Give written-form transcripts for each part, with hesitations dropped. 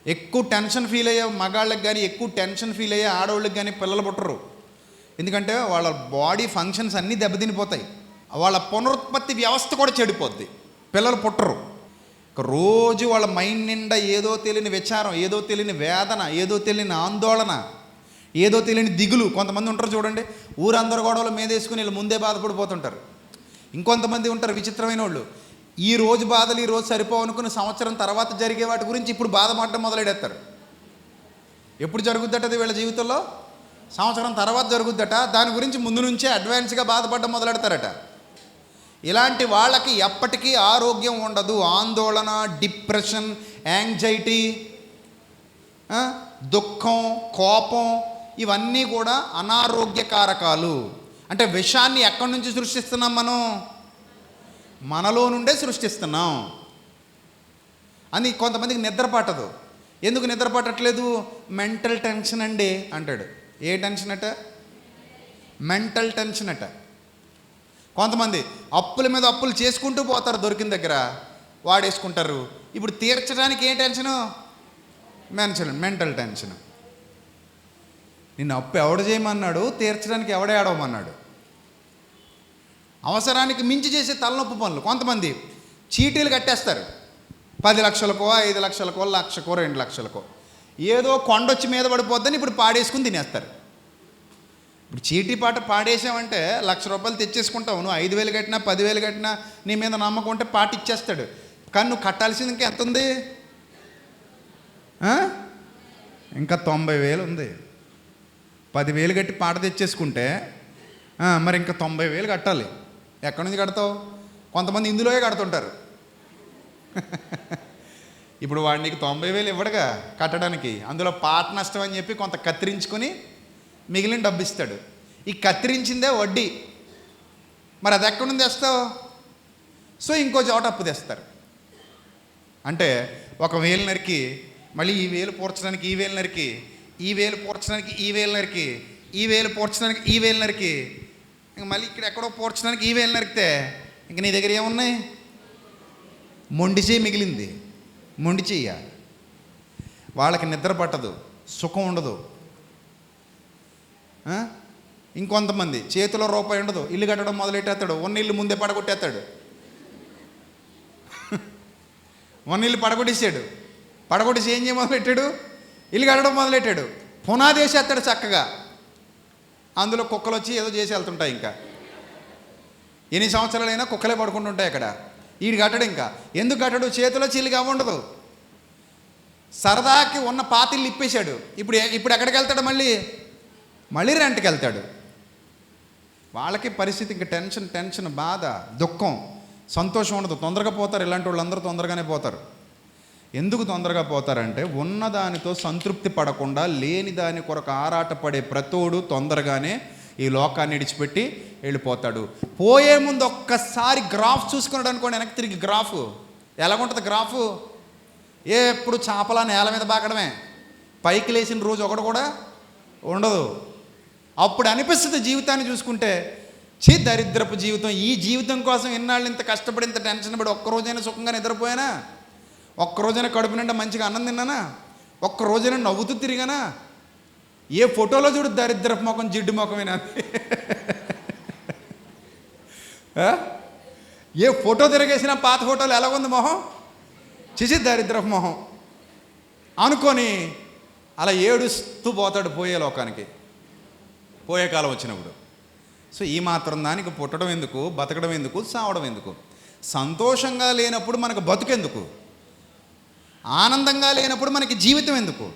ఎక్కువ tension feel అయ్యే మగాళ్ళకి కానీ, ఎక్కువ టెన్షన్ ఫీల్ అయ్యే ఆడవాళ్ళకి కానీ పిల్లలు పుట్టరు. ఎందుకంటే వాళ్ళ బాడీ ఫంక్షన్స్ అన్నీ దెబ్బతినిపోతాయి, వాళ్ళ పునరుత్పత్తి వ్యవస్థ కూడా చెడిపోద్ది, పిల్లలు పుట్టరు. రోజు వాళ్ళ మైండ్ నిండా ఏదో తెలియని విచారం, ఏదో తెలియని వేదన, ఏదో తెలియని ఆందోళన, ఏదో తెలియని దిగులు. కొంతమంది ఉంటారు చూడండి, ఊరందరూ గొడవలు మీదేసుకుని వీళ్ళు ముందే బాధపడిపోతుంటారు. ఇంకొంతమంది ఉంటారు విచిత్రమైన వాళ్ళు, ఈ రోజు బాధలు ఈ రోజు సరిపోవనుకుని సంవత్సరం తర్వాత జరిగే వాటి గురించి ఇప్పుడు బాధపడడం మొదలెడేస్తారు. ఎప్పుడు జరుగుద్దట అది వీళ్ళ జీవితంలో? సంవత్సరం తర్వాత జరుగుద్దట. దాని గురించి ముందు నుంచే అడ్వాన్స్గా బాధపడడం మొదలెడతారట. ఇలాంటి వాళ్ళకి ఎప్పటికీ ఆరోగ్యం ఉండదు. ఆందోళన, డిప్రెషన్, యాంగ్జైటీ, దుఃఖం, కోపం ఇవన్నీ కూడా అనారోగ్యకారకాలు. అంటే విషాన్ని ఎక్కడి నుంచి సృష్టిస్తున్నాం? మనలో నుండే సృష్టిస్తున్నాం. అని కొంతమందికి నిద్ర పట్టదు. ఎందుకు నిద్ర పట్టట్లేదు? మెంటల్ టెన్షన్ అండి అంటాడు. ఏ టెన్షన్ అట? మెంటల్ టెన్షన్ అట. కొంతమంది అప్పుల మీద అప్పులు చేసుకుంటూ పోతారు, దొరికిన దగ్గర వాడేసుకుంటారు. ఇప్పుడు తీర్చడానికి ఏ టెన్షను? Mental tension. నిన్ను అప్పు ఎవడు చేయమన్నాడు? తీర్చడానికి ఎవడే ఆడవమన్నాడు? అవసరానికి మించి చేసే తలనొప్పి పనులు. కొంతమంది చీటీలు కట్టేస్తారు, 10 లక్షలకో 5 లక్షలకో 1 లక్షకో 2 లక్షలకో. ఏదో కొండొచ్చి మీద పడిపోద్దని ఇప్పుడు పాడేసుకుని తినేస్తారు. ఇప్పుడు చీటీ పాట పాడేసామంటే ₹1,00,000 తెచ్చేసుకుంటావు. నువ్వు 5,000 కట్టినా 10,000 కట్టినా నీ మీద నమ్మకం ఉంటే పాట ఇచ్చేస్తాడు. కానీ నువ్వు కట్టాల్సింది ఇంకా ఎంత ఉంది? ఇంకా 90,000 ఉంది. 10,000 కట్టి పాట తెచ్చేసుకుంటే మరి ఇంకా 90,000 కట్టాలి. ఎక్కడి నుంచి కడతావు? కొంతమంది ఇందులోనే కడుతుంటారు. ఇప్పుడు వాడు నీకు 90,000 ఇవ్వడుగా కట్టడానికి, అందులో పాట నష్టం అని చెప్పి కొంత కత్తిరించుకొని మిగిలిన డబ్బు ఇస్తాడు. ఈ కత్తిరించిందే వడ్డీ. మరి అది ఎక్కడి నుంచి తెస్తావు? సో ఇంకో చోట అప్పు తెస్తారు. అంటే 1,000 నరికి మళ్ళీ ఈ 1,000 పూడ్చడానికి ఈ 1,000 నరికి, ఈ 1,000 పూడ్చడానికి ఈ 1,000 నరికి, ఈ 1,000 పూడ్చడానికి ఈ 1,000 నరికి, ఇంక మళ్ళీ ఇక్కడ ఎక్కడో పూడ్చడానికి ఈ 1,000 నరికితే ఇంక నీ దగ్గర ఏమున్నాయి? మొండి చెయ్యి మిగిలింది. మొండి చెయ్య. వాళ్ళకి నిద్ర పట్టదు, సుఖం ఉండదు. ఇంకొంతమంది చేతిలో రూపాయి ఉండదు, ఇల్లు కట్టడం మొదలెట్టేస్తాడు. ఉన్న ఇల్లు ముందే పడగొట్టేస్తాడు. ఉన్న ఇల్లు పడగొట్టేసాడు. పడగొట్టేసి ఏం మొదలెట్టాడు? ఇల్లు కట్టడం మొదలెట్టాడు. పునాది వేసేస్తాడు చక్కగా. అందులో కుక్కలు వచ్చి ఏదో చేసి వెళ్తుంటాయి. ఇంకా ఎన్ని సంవత్సరాలైనా కుక్కలే పడుకుంటుంటాయి అక్కడ. వీడు కట్టడు. ఇంకా ఎందుకు కట్టడు? చేతిలో చిల్లిగా ఉండదు. సరదాకి ఉన్న పాతిళ్ళు ఇప్పేశాడు. ఇప్పుడు ఎక్కడికి వెళ్తాడు? మళ్ళీ రెంట్కి వెళ్తాడు. వాళ్ళకి పరిస్థితి ఇంకా టెన్షన్, బాధ, దుఃఖం, సంతోషం ఉండదు. తొందరగా పోతారు. ఇలాంటి వాళ్ళందరూ తొందరగానే పోతారు. ఎందుకు తొందరగా పోతారంటే ఉన్నదానితో సంతృప్తి పడకుండా లేని దాని కొరకు ఆరాటపడే ప్రతోడు తొందరగానే ఈ లోకాన్ని విడిచిపెట్టి వెళ్ళిపోతాడు. పోయే ముందు ఒక్కసారి గ్రాఫ్ చూసుకున్నాడు అనుకోండి, వెనక్కి తిరిగి గ్రాఫ్ ఎలాగుంటుంది? గ్రాఫ్ ఎప్పుడు చాపలా నేల మీద బాకడమే, పైకి లేచిన రోజు ఒకటి కూడా ఉండదు. అప్పుడు అనిపిస్తుంది జీవితాన్ని చూసుకుంటే, దరిద్రపు జీవితం, ఈ జీవితం కోసం ఎన్నాళ్ళు ఇంత కష్టపడి ఇంత టెన్షన్ పడి ఒక్కరోజైనా సుఖంగా నిద్రపోయానా? ఒక్కరోజైనా కడుపు నిండా మంచిగా అన్నం తిన్నానా? ఒక్కరోజైనా నవ్వుతూ తిరిగానా? ఏ ఫోటోలో చూడు దరిద్రపు ముఖం, జిడ్డు ముఖమేనా? ఏ ఫోటో తిరగేసినా పాత ఫోటోలు ఎలా ఉంది మొహం? దరిద్రపు మొహం అనుకొని అలా ఏడుస్తూ పోతాడు పోయే లోకానికి, పోయే కాలం వచ్చినప్పుడు. సో ఈ మాత్రం దానికి పుట్టడం ఎందుకు, బతకడం ఎందుకు, సావడం ఎందుకు? సంతోషంగా లేనప్పుడు మనకు బతుకెందుకు? ఆనందంగా లేనప్పుడు మనకి జీవితం ఎందుకు?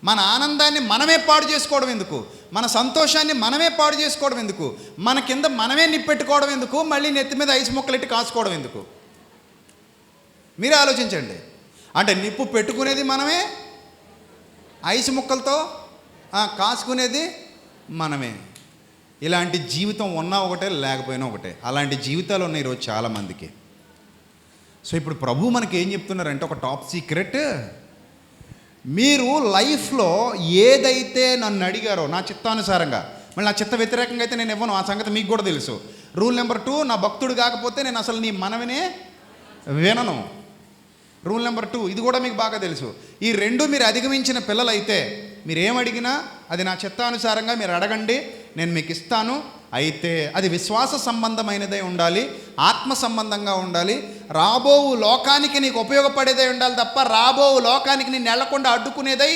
మన ఆనందాన్ని మనమే పాడు చేసుకోవడం ఎందుకు? మన సంతోషాన్ని మనమే పాడు చేసుకోవడం ఎందుకు? మన కింద మనమే నిప్పెట్టుకోవడం ఎందుకు? మళ్ళీ నెత్తి మీద ఐసు ముక్కలెట్టి కాసుకోవడం ఎందుకు? మీరే ఆలోచించండి. అంటే నిప్పు పెట్టుకునేది మనమే, ఐసు ముక్కలతో కాసుకునేది మనమే. ఇలాంటి జీవితం ఉన్నా ఒకటే, లేకపోయినా ఒకటే. అలాంటి జీవితాలు ఉన్నాయి ఈరోజు చాలామందికి. సో ఇప్పుడు ప్రభు మనకి ఏం చెప్తున్నారంటే, ఒక టాప్ సీక్రెట్, మీరు లైఫ్లో ఏదైతే నన్ను అడిగారో నా చిత్తానుసారంగా, మళ్ళీ నా చిత్త వ్యతిరేకంగా అయితే నేను ఇవ్వను, ఆ సంగతి మీకు కూడా తెలుసు. రూల్ నెంబర్ 2, నా భక్తుడు కాకపోతే నేను అసలు నీ మనవినే వినను. రూల్ నెంబర్ 2, ఇది కూడా మీకు బాగా తెలుసు. ఈ రెండు మీరు అధిగమించిన పిల్లలైతే మీరు ఏమడిగినా అది నా చిత్తానుసారంగా మీరు అడగండి, నేను మీకు ఇస్తాను. అయితే అది విశ్వాస సంబంధమైనదై ఉండాలి, ఆత్మ సంబంధంగా ఉండాలి, రాబోవు లోకానికి నీకు ఉపయోగపడేదై ఉండాలి తప్ప రాబోవు లోకానికి నేను నెలకొండ అడ్డుకునేదై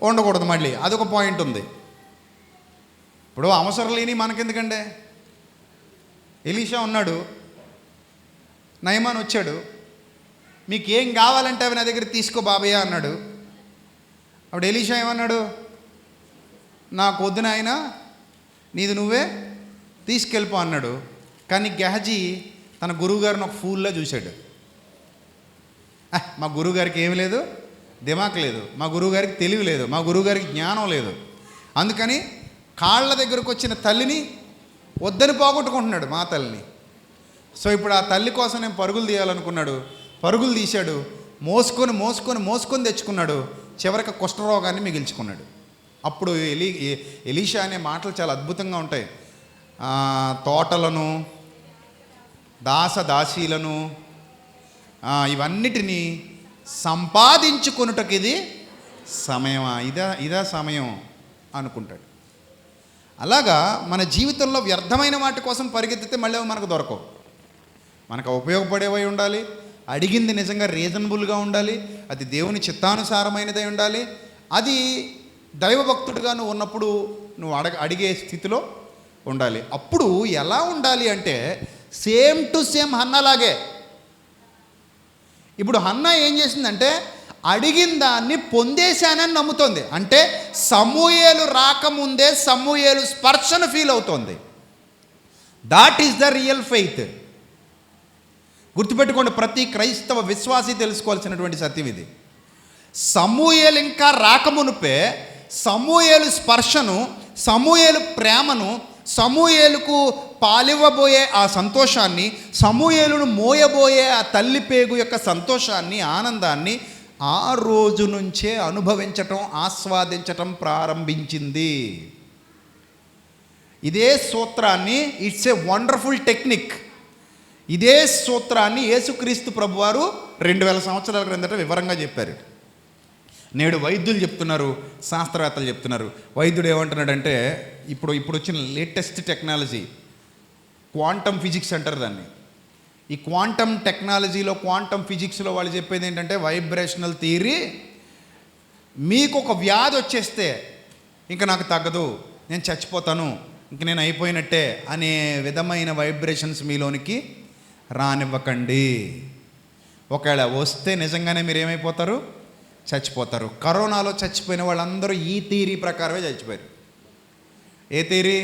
ఉండకూడదు. మళ్ళీ అదొక పాయింట్ ఉంది. ఇప్పుడు అవసరం లేని మనకెందుకండి? ఎలీషా ఉన్నాడు, నయమాన్ వచ్చాడు, మీకు ఏం కావాలంటే అవి నా దగ్గర తీసుకో బాబయ్య అన్నాడు. అప్పుడు ఎలీషా ఏమన్నాడు? నాకు వద్దు నాయన, నీది నువ్వే తీసుకెళ్ళిపో అన్నాడు. కానీ గెహజీ తన గురువుగారిని ఒక ఫూల్లా చూశాడు. మా గురువుగారికి ఏమి లేదు, దిమాక్ లేదు, మా గురువుగారికి తెలివి లేదు, మా గురువుగారికి జ్ఞానం లేదు. అందుకని కాళ్ళ దగ్గరకు వచ్చిన తల్లిని వద్దని పోగొట్టుకుంటున్నాడు, మా తల్లిని. సో ఇప్పుడు ఆ తల్లి కోసం నేను పరుగులు తీయాలనుకున్నాడు, పరుగులు తీశాడు, మోసుకొని మోసుకొని మోసుకొని తెచ్చుకున్నాడు. చివరికి కుష్ఠరోగాన్ని మిగిల్చుకున్నాడు. అప్పుడు ఎలీషా అనే మాటలు చాలా అద్భుతంగా ఉంటాయి. తోటలను, దాసదాసీలను, ఇవన్నిటినీ సంపాదించుకొనుటకు ఇది సమయమా, ఇదా సమయం అనుకుంటాడు. అలాగా మన జీవితంలో వ్యర్థమైన వాటి కోసం పరిగెత్తితే మళ్ళీ మనకు దొరకవు. మనకు ఉపయోగపడేవై ఉండాలి, అడిగింది నిజంగా రీజనబుల్గా ఉండాలి, అది దేవుని చిత్తానుసారమైనదై ఉండాలి, అది దైవభక్తుడిగా నువ్వు ఉన్నప్పుడు నువ్వు అడిగే స్థితిలో ఉండాలి. అప్పుడు ఎలా ఉండాలి అంటే సేమ్ టు సేమ్ హన్నలాగే. ఇప్పుడు హన్న ఏం చేసిందంటే అడిగిన దాన్ని పొందేశానని నమ్ముతోంది. అంటే సమూయేలు రాకముందే సమూయేలు స్పర్శను ఫీల్ అవుతోంది. That is the real faith. గుర్తుపెట్టుకోండి, ప్రతి క్రైస్తవ విశ్వాసి తెలుసుకోవాల్సినటువంటి సత్యం ఇది. సమూయేలు ఇంకా రాకమునుపే సమూయేలు స్పర్శను, సమూయేలు ప్రేమను, సమూయేలుకు పాలివ్వబోయే ఆ సంతోషాన్ని, సమూయేలును మోయబోయే ఆ తల్లి పేగు యొక్క సంతోషాన్ని, ఆనందాన్ని ఆ రోజు నుంచే అనుభవించటం, ఆస్వాదించటం ప్రారంభించింది. ఇదే సూత్రాన్ని, ఇట్స్ ఏ వండర్ఫుల్ టెక్నిక్, ఇదే సూత్రాన్ని యేసుక్రీస్తు ప్రభువారు 2000 సంవత్సరాల క్రిందట వివరంగా చెప్పారు. నేడు వైద్యులు చెప్తున్నారు, శాస్త్రవేత్తలు చెప్తున్నారు. వైద్యుడు ఏమంటున్నాడంటే ఇప్పుడు వచ్చిన లేటెస్ట్ టెక్నాలజీ క్వాంటమ్ ఫిజిక్స్ అంటారు దాన్ని. ఈ క్వాంటమ్ టెక్నాలజీలో, క్వాంటమ్ ఫిజిక్స్లో వాళ్ళు చెప్పేది ఏంటంటే వైబ్రేషనల్ థియరీ, మీకు ఒక వ్యాధి వచ్చేస్తే ఇంకా నాకు తగ్గదు, నేను చచ్చిపోతాను, ఇంక నేను అయిపోయినట్టే అనే విధమైన వైబ్రేషన్స్ మీలోనికి రానివ్వకండి. ఒకవేళ వస్తే నిజంగానే మీరు ఏమైపోతారు? చచ్చిపోతారు. కరోనాలో చచ్చిపోయిన వాళ్ళందరూ ఈ థియరీ ప్రకారమే చచ్చిపోయారు. ఏ థియరీ?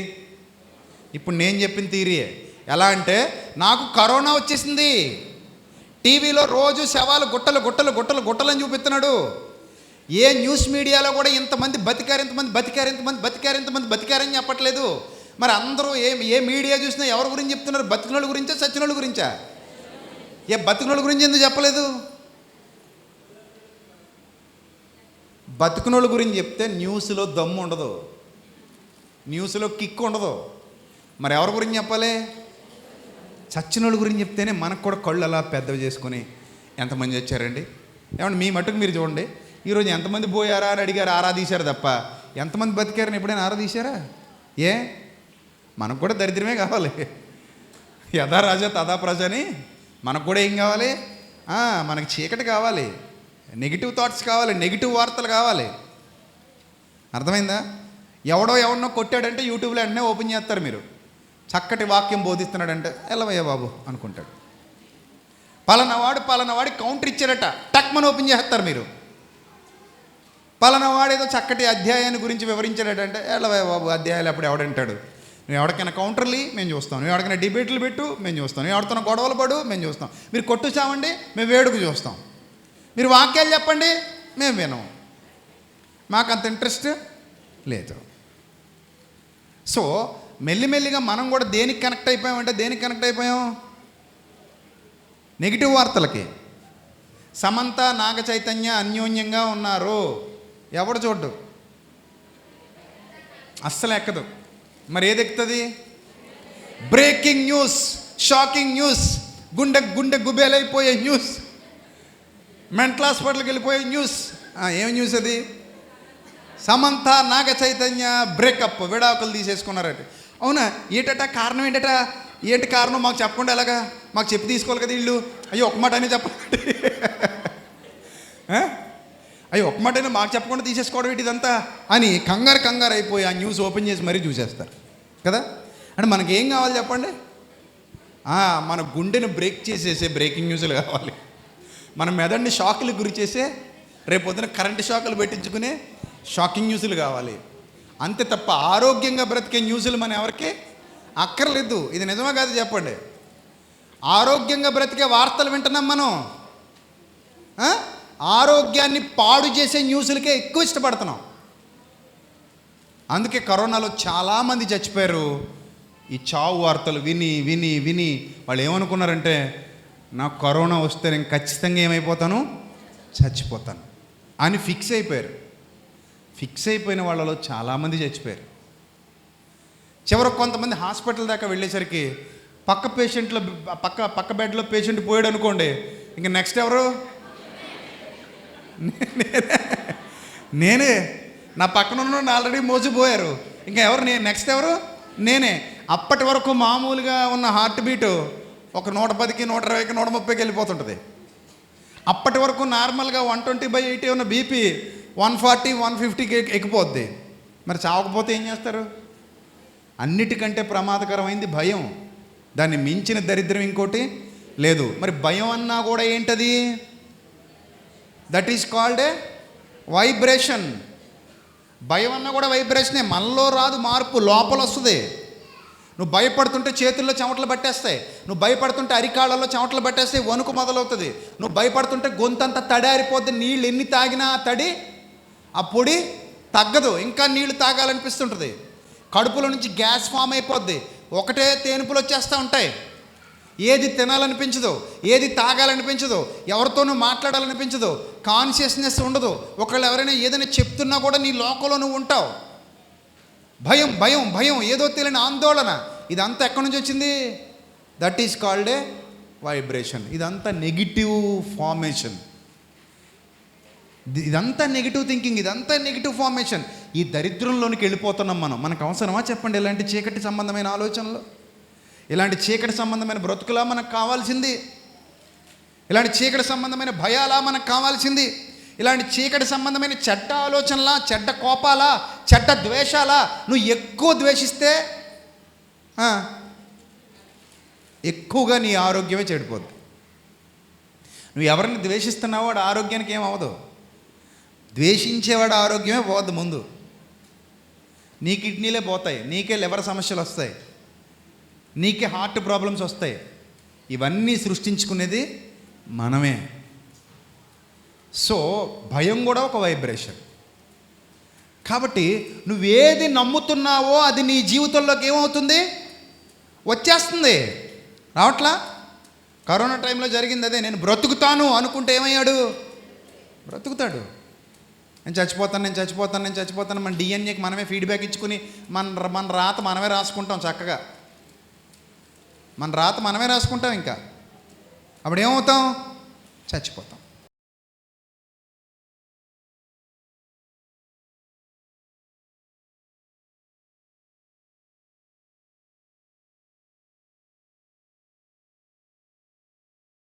ఇప్పుడు నేను చెప్పిన థియరీయే. ఎలా అంటే నాకు కరోనా వచ్చేసింది, టీవీలో రోజు శవాలు గుట్టలు గుట్టలు గుట్టలు గుట్టలని చూపిస్తున్నాడు. ఏ న్యూస్ మీడియాలో కూడా ఇంతమంది బతికారు, ఇంతమంది బతికారు, ఇంతమంది బతికారు, ఇంతమంది బతికారని చెప్పట్లేదు. మరి అందరూ ఏ మీడియా చూసినా ఎవరి గురించి చెప్తున్నారు? బతికినోళ్ళ గురించా, చచ్చినోళ్ళ గురించా? ఏ బతికినోళ్ళ గురించి ఎందుకు చెప్పలేదు? బతికినోళ్ళ గురించి చెప్తే న్యూస్లో దమ్ము ఉండదు, న్యూస్లో కిక్ ఉండదు. మరి ఎవరి గురించి చెప్పాలి? చచ్చినోళ్ళ గురించి చెప్తేనే మనకు కూడా కళ్ళు అలా పెద్దవి చేసుకొని ఎంతమంది వచ్చారండి, ఏమంటే మీ మట్టుకు మీరు చూడండి, ఈరోజు ఎంతమంది పోయారా అని అడిగారు, ఆరాధీశారు తప్ప ఎంతమంది బతికారని ఎప్పుడైనా ఆరాధీశారా? ఏ మనకు కూడా దరిద్రమే కావాలి, యథా రాజా తథా ప్రజ అని. మనకు కూడా ఏం కావాలి? మనకి చీకటి కావాలి, నెగిటివ్ థాట్స్ కావాలి, నెగిటివ్ వార్తలు కావాలి. అర్థమైందా? ఎవడో కొట్టాడంటే యూట్యూబ్లో వెంటనే ఓపెన్ చేస్తారు మీరు. చక్కటి వాక్యం బోధిస్తున్నాడంటే ఎల్లవయ్య బాబు అనుకుంటాడు. పలానావాడి కౌంటర్ ఇచ్చారట, టక్మని ఓపెన్ చేస్తారు మీరు. పలానావాడు ఏదో చక్కటి అధ్యాయాన్ని గురించి వివరించాడంటే ఎల్లవయ్య బాబు అధ్యాయాలు అప్పుడు ఎవడంటాడు. నువ్వు ఎవరికైనా కౌంటర్లు మేము చూస్తాం, నువ్వు ఎవరికైనా డిబేట్లు పెట్టు మేము చూస్తాం, నువ్వు ఎవరితో గొడవలు పడు మేము చూస్తాం, మీరు కొట్టు చావండి మేము వేడుకు చూస్తాం, మీరు వాక్యాలు చెప్పండి మేము వినం, మాకు అంత ఇంట్రెస్ట్ లేదు. సో మెల్లిమెల్లిగా మనం కూడా దేనికి కనెక్ట్ అయిపోయామంటే దేనికి కనెక్ట్ అయిపోయాం? నెగిటివ్ వార్తలకి. సమంత నాగ చైతన్య అన్యోన్యంగా ఉన్నారు, ఎవడు చూడ్డు, అస్సలు ఎక్కదు. మరి ఏది ఎక్కుతుంది? బ్రేకింగ్ న్యూస్, షాకింగ్ న్యూస్, గుండె గుబేలైపోయే న్యూస్. మెంటల్ హాస్పిటల్కి వెళ్ళిపోయే న్యూస్. ఏం న్యూస్ అది? సమంత నాగ చైతన్య బ్రేకప్, విడాకులు తీసేసుకున్నారట. అవునా? ఏంటట కారణం? ఏంటి కారణం? మాకు చెప్పకుండా ఎలాగా? మాకు చెప్పి తీసుకోవాలి కదా వీళ్ళు. అయ్యో ఒక మాట అయినా చెప్పండి. అయ్యో ఒక మాట అయినా మాకు చెప్పకుండా తీసేసుకోవడం ఏంటి ఇదంతా అని కంగారు అయిపోయి ఆ న్యూస్ ఓపెన్ చేసి మరీ చూసేస్తారు కదా. అంటే మనకేం కావాలి చెప్పండి? మన గుండెను బ్రేక్ చేసేసే బ్రేకింగ్ న్యూస్లు కావాలి. మన మెదడుని షాకులు గురి చేసే, రేపొద్దున కరెంటు షాకులు పెట్టించుకునే షాకింగ్ న్యూస్లు కావాలి. అంతే తప్ప ఆరోగ్యంగా బ్రతికే న్యూస్లు మన ఎవరికి అక్కర్లేదు. ఇది నిజమా కాదు చెప్పండి? ఆరోగ్యంగా బ్రతికే వార్తలు వింటున్నాం మనం. ఆరోగ్యాన్ని పాడు చేసే న్యూస్లకే ఎక్కువ ఇష్టపడుతున్నాం. అందుకే కరోనాలో చాలామంది చచ్చిపోయారు. ఈ చావు వార్తలు విని విని విని వాళ్ళు ఏమనుకున్నారంటే, నాకు కరోనా వస్తే నేను ఖచ్చితంగా ఏమైపోతాను, చచ్చిపోతాను అని ఫిక్స్ అయిపోయారు. ఫిక్స్ అయిపోయిన వాళ్ళలో చాలామంది చచ్చిపోయారు. చివరికి కొంతమంది హాస్పిటల్ దాకా వెళ్ళేసరికి పక్క బెడ్లో పేషెంట్ పోయాడు అనుకోండి, ఇంకా నెక్స్ట్ ఎవరు? నేనే. నా పక్కన ఉన్న ఆల్రెడీ మోసిపోయారు, ఇంకా ఎవరు? నెక్స్ట్ ఎవరు? నేనే. అప్పటి వరకు మామూలుగా ఉన్న హార్ట్ బీటు ఒక 110కి 120కి 130కి వెళ్ళిపోతుంటుంది. అప్పటి వరకు నార్మల్గా 120/80 ఉన్న బీపీ 140 150కి ఎక్కిపోద్ది. మరి చావకపోతే ఏం చేస్తారు? అన్నిటికంటే ప్రమాదకరమైంది భయం. దాన్ని మించిన దరిద్రం ఇంకోటి లేదు. మరి భయం అన్నా కూడా ఏంటది? That is called a vibration. భయం అన్నా కూడా వైబ్రేషనే. మనలో రాదు మార్పు, లోపల వస్తుంది. నువ్వు భయపడుతుంటే చేతుల్లో చెమటలు పట్టేస్తాయి. నువ్వు భయపడుతుంటే అరికాళ్ళలో చెమటలు పట్టేస్తాయి, వణుకు మొదలవుతుంది. నువ్వు భయపడుతుంటే గొంతంతా తడారిపోద్ది. నీళ్ళు ఎన్ని తాగినా తడి, ఆ పొడి తగ్గదు, ఇంకా నీళ్లు తాగాలనిపిస్తుంటుంది. కడుపులో నుంచి గ్యాస్ ఫామ్ అయిపోద్ది. ఒకటే తేనుపులు వచ్చేస్తూ ఉంటాయి. ఏది తినాలనిపించదు, ఏది తాగాలనిపించదు, ఎవరితోనూ మాట్లాడాలనిపించదు, కాన్షియస్నెస్ ఉండదు. ఒకళ్ళు ఎవరైనా ఏదైనా చెప్తున్నా కూడా నీ లోకంలో నువ్వు ఉంటావు. భయం భయం భయం, ఏదో తెలియని ఆందోళన. ఇదంతా ఎక్కడి నుంచి వచ్చింది? That is called a vibration. ఇదంతా నెగిటివ్ ఫార్మేషన్. ఇదంతా నెగిటివ్ థింకింగ్, ఇదంతా నెగిటివ్ ఫార్మేషన్. ఈ దరిద్రంలోనికి వెళ్ళిపోతున్నాం మనం. మనకు అవసరమా చెప్పండి ఇలాంటి చీకటి సంబంధమైన ఆలోచనలు? ఇలాంటి చీకటి సంబంధమైన బ్రతుకులా మనకు కావాల్సింది? ఇలాంటి చీకటి సంబంధమైన భయాలా మనకు కావాల్సింది? ఇలాంటి చీకటి సంబంధమైన చెడ్డ ఆలోచనలా, చెడ్డ కోపాలా, చెడ్డ ద్వేషాలా? నువ్వు ఎక్కువ ద్వేషిస్తే ఎక్కువగా నీ ఆరోగ్యమే చెడిపోద్ది. నువ్వు ఎవరిని ద్వేషిస్తున్నావో వాడు ఆరోగ్యానికి ఏమవ్వదు. ద్వేషించేవాడు ఆరోగ్యమే పోద్ది ముందు. నీ కిడ్నీలే పోతాయి, నీకే లివర్ సమస్యలు వస్తాయి, నీకే హార్ట్ ప్రాబ్లమ్స్ వస్తాయి. ఇవన్నీ సృష్టించుకునేది మనమే. సో భయం కూడా ఒక వైబ్రేషన్. కాబట్టి నువ్వేది నమ్ముతున్నావో అది నీ జీవితంలోకి ఏమవుతుంది? వచ్చేస్తుంది. రావట్లా? కరోనా టైంలో జరిగింది అదే. నేను బ్రతుకుతాను అనుకుంటే ఏమయ్యాడు? బ్రతుకుతాడు. నేను చచ్చిపోతాను. మన డిఎన్ఏకి మనమే ఫీడ్బ్యాక్ ఇచ్చుకుని మన రాత మనమే రాసుకుంటాం. చక్కగా మన రాత మనమే రాసుకుంటాం. ఇంకా అప్పుడు ఏమవుతాం? చచ్చిపోతాం.